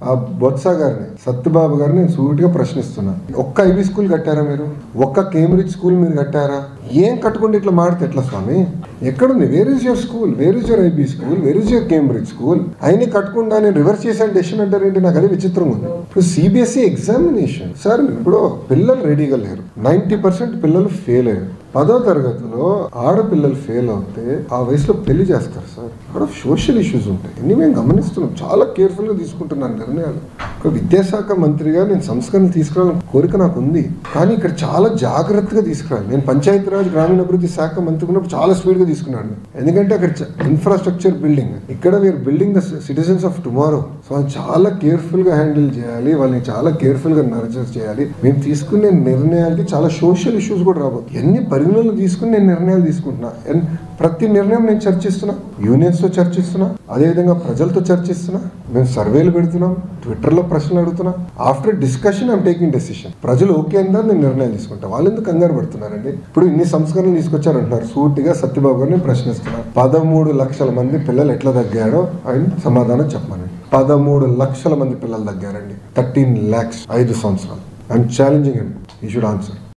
ఆ బొత్స గారిని, సత్యబాబు గారిని నేను సూటిగా ప్రశ్నిస్తున్నా. ఒక్క ఐబీ స్కూల్ కట్టారా మీరు? ఒక్క కేంబ్రిడ్జ్ స్కూల్ మీరు కట్టారా? ఏం కట్టుకుంటే ఇట్లా మాడితే ఎట్లా స్వామి? ఎక్కడుంది? Where is your school? Where is your IB school? Where is your Cambridge school? అయినా కట్టకుండా నేను రివర్స్ చేశాను డెసిషన్ అంటారేంటి? నాకు అదే విచిత్రంగా ఉంది. ఇప్పుడు సిబిఎస్ఈ ఎగ్జామినేషన్ సార్, ఇప్పుడు పిల్లలు రెడీగా లేరు. 90% పిల్లలు ఫెయిల్ అయ్యారు. 10వ తరగతిలో ఆడపిల్లలు ఫెయిల్ అవుతే ఆ వయసులో పెళ్లి చేస్తారు సార్. ఇక్కడ సోషల్ ఇష్యూస్ ఉంటాయి. ఇన్ని మేము గమనిస్తున్నాం. చాలా కేర్ఫుల్గా తీసుకుంటున్నాను నిర్ణయాలు. ఇక్కడ విద్యాశాఖ మంత్రిగా నేను సంస్కరణలు తీసుకురావాలని కోరిక నాకు ఉంది. కానీ ఇక్కడ చాలా జాగ్రత్తగా తీసుకురావాలి. నేను పంచాయతీరాజ్ గ్రామీణాభివృద్ధి శాఖ మంత్రి ఉన్నప్పుడు చాలా స్పీడ్గా తీసుకున్నాను. ఎందుకంటే అక్కడ ఇన్ఫ్రాస్ట్రక్చర్ బిల్డింగ్, ఇక్కడ we're building the citizens of tomorrow. So వాళ్ళని చాలా కేర్ఫుల్గా హ్యాండిల్ చేయాలి, వాళ్ళని చాలా కేర్ఫుల్గా నర్చర్ చేయాలి. మేము తీసుకునే నిర్ణయాలకి చాలా సోషల్ ఇష్యూస్ కూడా రాబోతుంది. ఎన్ని పరిగణనలు తీసుకుని నేను నిర్ణయాలు తీసుకుంటున్నా. అండ్ ప్రతి నిర్ణయం నేను చర్చిస్తున్నా, యూనియన్స్తో చర్చిస్తున్నా, అదేవిధంగా ప్రజలతో చర్చిస్తున్నా. మేము సర్వేలు పెడుతున్నాం, ట్విట్టర్లో ప్రశ్నలు అడుగుతున్నా. After discussion I'm taking decision. ప్రజలు ఓకే అందా నేను నిర్ణయాలు తీసుకుంటా. వాళ్ళు ఎందుకు కంగారు పడుతున్నారండి? ఇప్పుడు ఇన్ని సంస్కరణలు తీసుకొచ్చారంటున్నారు. సూటిగా సత్యబాబు గారిని ప్రశ్నిస్తున్నా. 13 లక్షల మంది పిల్లలు ఎట్లా తగ్గారో ఆయన సమాధానం చెప్పమనండి. 13 లక్షల మంది పిల్లలు తగ్గారండి. 13 lakhs 5 సంవత్సరాలు. I'm challenging him. He should answer.